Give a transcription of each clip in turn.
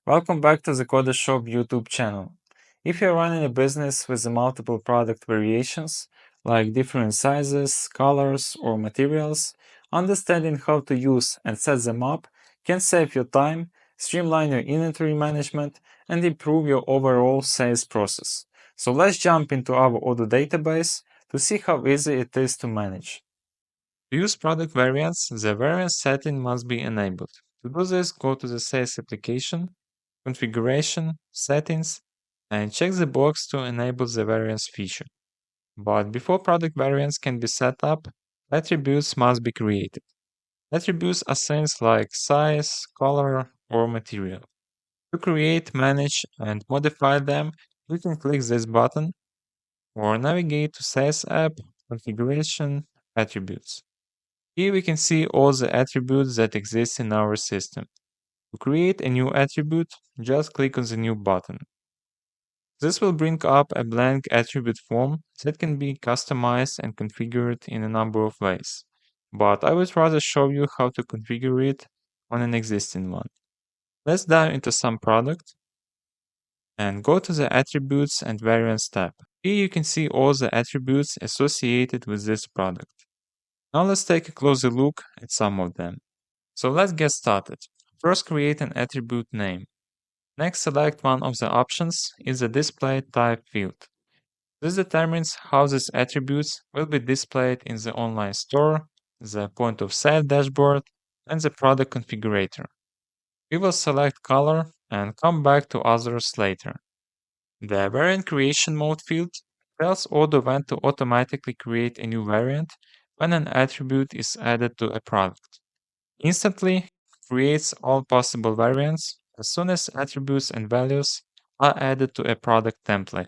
Welcome back to the Kodershop YouTube channel. If you're running a business with multiple product variations, like different sizes, colors, or materials, understanding how to use and set them up can save you time, streamline your inventory management, and improve your overall sales process. So let's jump into our Odoo database to see how easy it is to manage. To use product variants, the variance setting must be enabled. To do this, go to the Sales application, Configuration, Settings, and check the box to enable the variance feature. But before product variants can be set up, attributes must be created. Attributes are things like size, color, or material. To create, manage, and modify them, you can click this button or navigate to Sales app, Configuration, Attributes. Here we can see all the attributes that exist in our system. To create a new attribute, just click on the New button. This will bring up a blank attribute form that can be customized and configured in a number of ways. But I would rather show you how to configure it on an existing one. Let's dive into some product and go to the Attributes and Variants tab. Here you can see all the attributes associated with this product. Now let's take a closer look at some of them. So let's get started. First, create an attribute name. Next, select one of the options in the Display Type field. This determines how these attributes will be displayed in the online store, the point of sale dashboard, and the product configurator. We will select color and come back to others later. The Variant Creation Mode field tells Odoo when to automatically create a new variant when an attribute is added to a product. Instantly creates all possible variants as soon as attributes and values are added to a product template.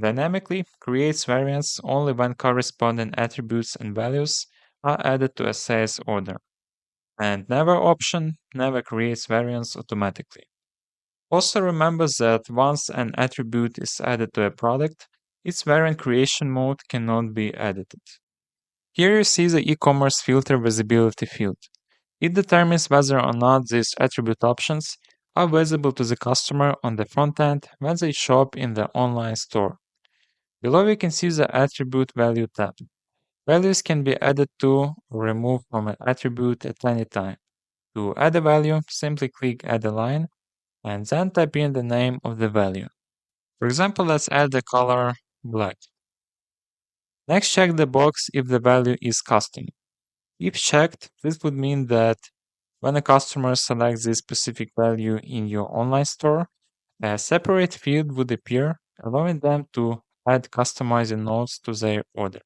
Dynamically creates variants only when corresponding attributes and values are added to a sales order. And Never option never creates variants automatically. Also remember that once an attribute is added to a product, its variant creation mode cannot be edited. Here you see the eCommerce filter visibility field. It determines whether or not these attribute options are visible to the customer on the front end when they shop in the online store. Below we can see the Attribute Value tab. Values can be added to or removed from an attribute at any time. To add a value, simply click Add a line and then type in the name of the value. For example, let's add the color black. Next, check the box if the value is custom. If checked, this would mean that when a customer selects this specific value in your online store, a separate field would appear, allowing them to add customizing notes to their order.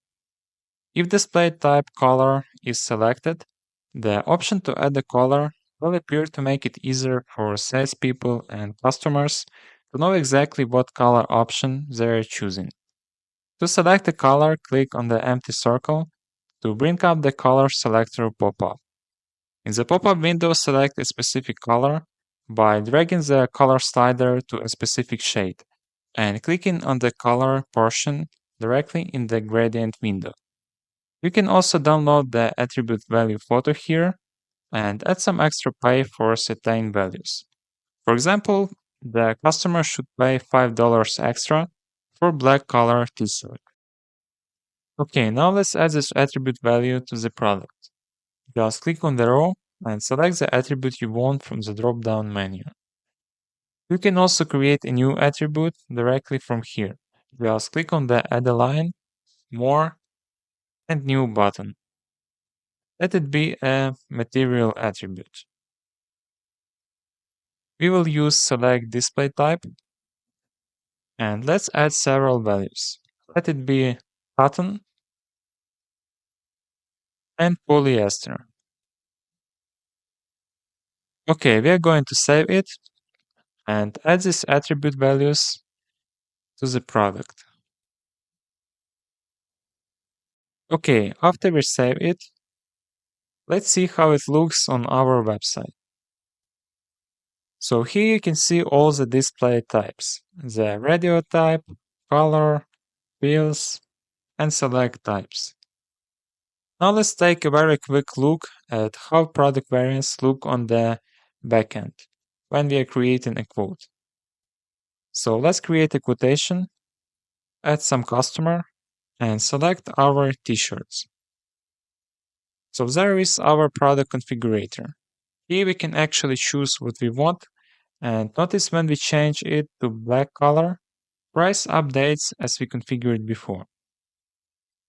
If display type color is selected, the option to add a color will appear to make it easier for salespeople and customers to know exactly what color option they are choosing. To select a color, click on the empty circle to bring up the color selector pop-up. In the pop-up window, select a specific color by dragging the color slider to a specific shade and clicking on the color portion directly in the gradient window. You can also download the attribute value photo here and add some extra pay for certain values. For example, the customer should pay $5 extra for black color t-shirt. Okay, now let's add this attribute value to the product. Just click on the row and select the attribute you want from the drop-down menu. You can also create a new attribute directly from here. Just click on the Add a Line, More, and New button. Let it be a material attribute. We will use Select Display Type, and let's add several values. Let it be cotton and polyester. Okay, we are going to save it and add these attribute values to the product. Okay, after we save it, let's see how it looks on our website. So here you can see all the display types, the radio type, color, fields, and select types. Now let's take a very quick look at how product variants look on the backend. when we are creating a quote. So let's create a quotation, add some customer, and select our t-shirts. So there is our product configurator. Here we can actually choose what we want, and notice when we change it to black color, price updates as we configured before.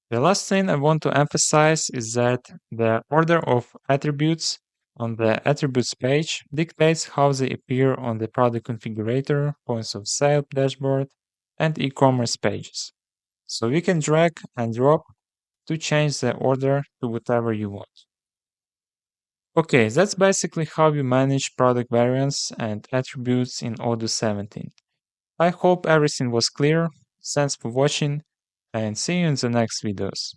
The last thing I want to emphasize is that the order of attributes on the attributes page dictates how they appear on the product configurator, points of sale dashboard, and e-commerce pages. So you can drag and drop to change the order to whatever you want. Okay, that's basically how you manage product variants and attributes in Odoo 17. I hope everything was clear. Thanks for watching and see you in the next videos.